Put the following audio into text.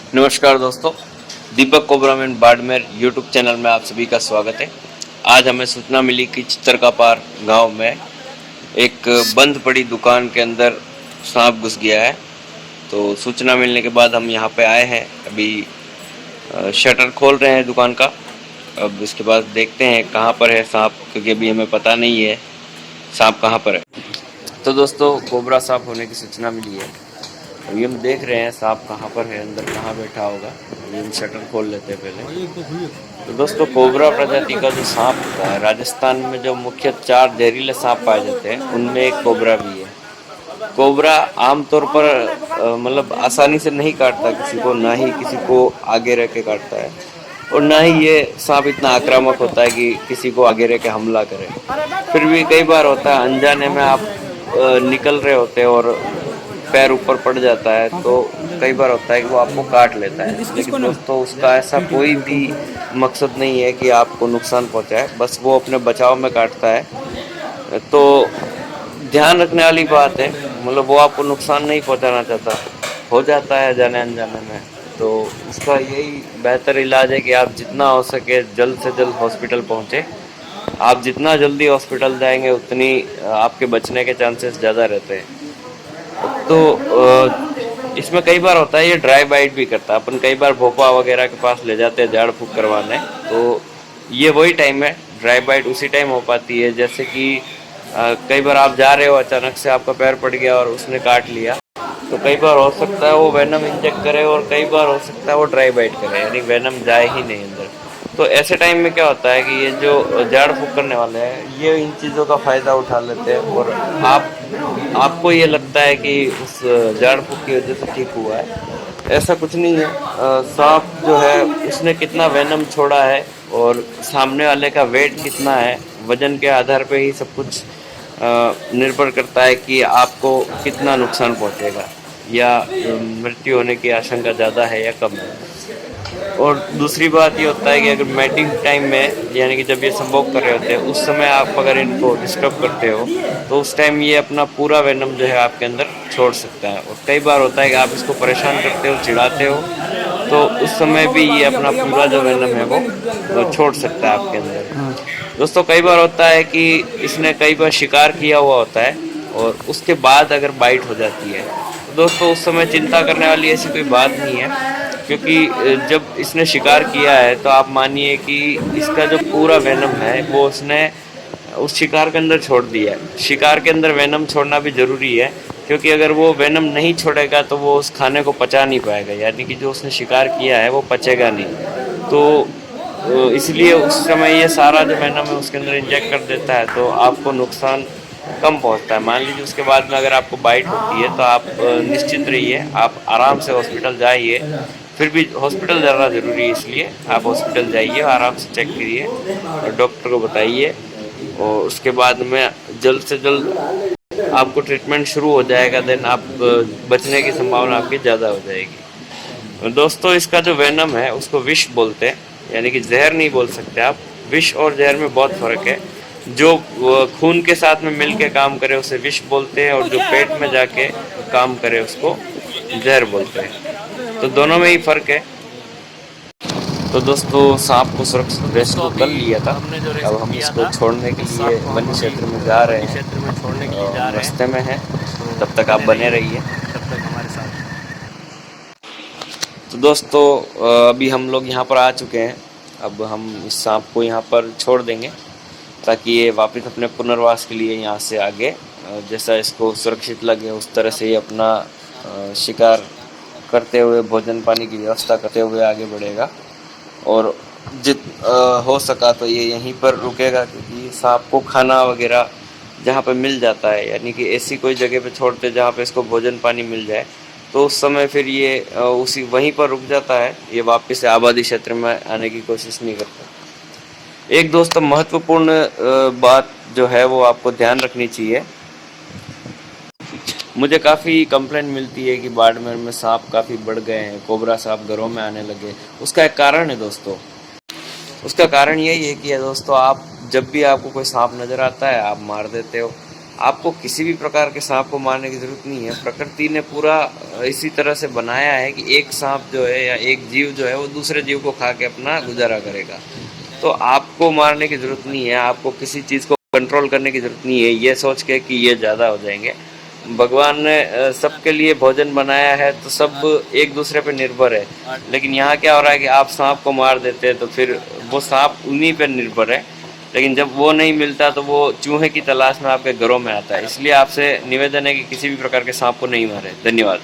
नमस्कार दोस्तों, दीपक कोबरामैन Barmer YouTube channel में आप सभी का स्वागत है। आज हमें सूचना मिली कि चित्रकापार गांव में एक बंद पड़ी दुकान के अंदर सांप घुस गया है। तो सूचना मिलने के बाद हम यहां पे आए हैं। अभी शटर खोल रहे हैं दुकान का। अब इसके बाद देखते हैं कहां पर है सांप, क्योंकि अभी हमें पता नहीं है सांप कहां पर है। तो दोस्तों, कोबरा सांप होने की सूचना मिली है। अभी हम देख रहे हैं सांप कहाँ पर है, अंदर कहाँ बैठा होगा। अभी हम शटर खोल लेते हैं पहले। तो दोस्तों, कोबरा प्रजाति का जो सांप होता है, राजस्थान में जो मुख्य 4 जहरीले सांप पाए जाते हैं उनमें एक कोबरा भी है। कोबरा आमतौर पर मतलब आसानी से नहीं काटता किसी को, ना ही किसी को आगे रह के काटता है, और ना ही ये सांप इतना आक्रामक होता है कि किसी को आगे रह के हमला करे। फिर भी कई बार होता है अनजाने में आप निकल रहे होते हैं और पैर ऊपर पड़ जाता है, तो कई बार होता है कि वो आपको काट लेता है। लेकिन दोस्तों, उसका ऐसा कोई भी मकसद नहीं है कि आपको नुकसान पहुंचाए, बस वो अपने बचाव में काटता है। तो ध्यान रखने वाली बात है, मतलब वो आपको नुकसान नहीं पहुंचाना चाहता, हो जाता है जाने अनजाने में। तो उसका यही बेहतर इलाज है कि आप जितना हो सके जल्द से जल्द हॉस्पिटल पहुंचे। आप जितना जल्दी हॉस्पिटल जाएंगे उतनी आपके बचने के चांसेस ज़्यादा रहते हैं। तो इसमें कई बार होता है ये ड्राई बाइट भी करता है। अपन कई बार भोपा वगैरह के पास ले जाते हैं झाड़ फूक करवाने, तो ये वही टाइम है, ड्राई बाइट उसी टाइम हो पाती है। जैसे कि कई बार आप जा रहे हो, अचानक से आपका पैर पड़ गया और उसने काट लिया, तो कई बार हो सकता है वो वेनम इंजेक्ट करे, और कई बार हो सकता है वो ड्राई बाइट करे, यानी वेनम जाए ही नहीं अंदर। तो ऐसे टाइम में क्या होता है कि ये जो झाड़ फूक करने वाले हैं, ये इन चीज़ों का फ़ायदा उठा लेते हैं, और आपको ये लगता है कि उस झाड़ फूक की वजह से ठीक हुआ है। ऐसा कुछ नहीं है। सांप जो है उसने कितना वेनम छोड़ा है और सामने वाले का वेट कितना है, वजन के आधार पे ही सब कुछ निर्भर करता है कि आपको कितना नुकसान पहुंचेगा, या मृत्यु होने की आशंका ज़्यादा है या कम है। और दूसरी बात ये होता है कि अगर मैटिंग टाइम में, यानी कि जब ये संभोग कर रहे होते हैं, उस समय आप अगर इनको डिस्टर्ब करते हो, तो उस टाइम ये अपना पूरा वेनम जो है आपके अंदर छोड़ सकता है। और कई बार होता है कि आप इसको परेशान करते हो, चिढ़ाते हो, तो उस समय भी ये अपना पूरा जो वेनम है वो छोड़ सकता है आपके अंदर। दोस्तों, कई बार होता है कि इसने कई बार शिकार किया हुआ होता है, और उसके बाद अगर बाइट हो जाती है, तो दोस्तों उस समय चिंता करने वाली ऐसी कोई बात नहीं है, क्योंकि जब इसने शिकार किया है तो आप मानिए कि इसका जो पूरा वेनम है वो उसने उस शिकार के अंदर छोड़ दिया है। शिकार के अंदर वेनम छोड़ना भी ज़रूरी है, क्योंकि अगर वो वेनम नहीं छोड़ेगा तो वो उस खाने को पचा नहीं पाएगा, यानी कि जो उसने शिकार किया है वो पचेगा नहीं। तो इसलिए उस समय ये सारा जो वेनम है उसके अंदर इंजेक्ट कर देता है, तो आपको नुकसान कम पहुंचता है। मान लीजिए उसके बाद में अगर आपको बाइट होती है, तो आप निश्चिंत रहिए, आप आराम से हॉस्पिटल जाइए। फिर भी हॉस्पिटल जाना ज़रूरी है, इसलिए आप हॉस्पिटल जाइए, आराम से चेक करिए और डॉक्टर को बताइए, और उसके बाद में जल्द से जल्द आपको ट्रीटमेंट शुरू हो जाएगा। देन आप बचने की संभावना आपकी ज़्यादा हो जाएगी। दोस्तों, इसका जो वेनम है उसको विष बोलते हैं, यानी कि जहर नहीं बोल सकते आप। विष और जहर में बहुत फ़र्क है। जो खून के साथ में मिल के काम करे उसे विष बोलते हैं, और जो पेट में जाके काम करे उसको जहर बोलते हैं। तो दोनों में ही फ़र्क है। तो दोस्तों, सांप को सुरक्षित रेस्क्यू कर लिया था। अब हम इसको छोड़ने के लिए वन क्षेत्र में जा रहे हैं, रास्ते में हैं। तब तक आप बने रहिए। तो दोस्तों, अभी हम लोग यहाँ पर आ चुके हैं। अब हम इस सांप को यहाँ पर छोड़ देंगे, ताकि ये वापस अपने पुनर्वास के लिए यहाँ से आगे जैसा इसको सुरक्षित लगे उस तरह से ये अपना शिकार करते हुए, भोजन पानी की व्यवस्था करते हुए आगे बढ़ेगा। और हो सका तो ये यहीं पर रुकेगा, क्योंकि सांप को खाना वगैरह जहाँ पे मिल जाता है, यानी कि ऐसी कोई जगह पे छोड़ते जहाँ पे इसको भोजन पानी मिल जाए, तो उस समय फिर ये उसी वहीं पर रुक जाता है। ये वापस से आबादी क्षेत्र में आने की कोशिश नहीं करता। एक दोस्तों, महत्वपूर्ण बात जो है वो आपको ध्यान रखनी चाहिए। मुझे काफ़ी कंप्लेंट मिलती है कि बाड़मेर में सांप काफ़ी बढ़ गए हैं, कोबरा सांप घरों में आने लगे। उसका एक कारण है दोस्तों। उसका कारण यही है कि दोस्तों, आप जब भी आपको कोई सांप नज़र आता है आप मार देते हो। आपको किसी भी प्रकार के सांप को मारने की जरूरत नहीं है। प्रकृति ने पूरा इसी तरह से बनाया है कि एक सांप जो है या एक जीव जो है वो दूसरे जीव को खा के अपना गुजारा करेगा। तो आपको मारने की जरूरत नहीं है, आपको किसी चीज़ को कंट्रोल करने की जरूरत नहीं है ये सोच के कि ये ज़्यादा हो जाएंगे। भगवान ने सबके लिए भोजन बनाया है तो सब एक दूसरे पे निर्भर है। लेकिन यहाँ क्या हो रहा है कि आप सांप को मार देते हैं तो फिर वो सांप उन्हीं पे निर्भर है। लेकिन जब वो नहीं मिलता तो वो चूहे की तलाश में आपके घरों में आता है। इसलिए आपसे निवेदन है कि किसी भी प्रकार के सांप को नहीं मारे। धन्यवाद।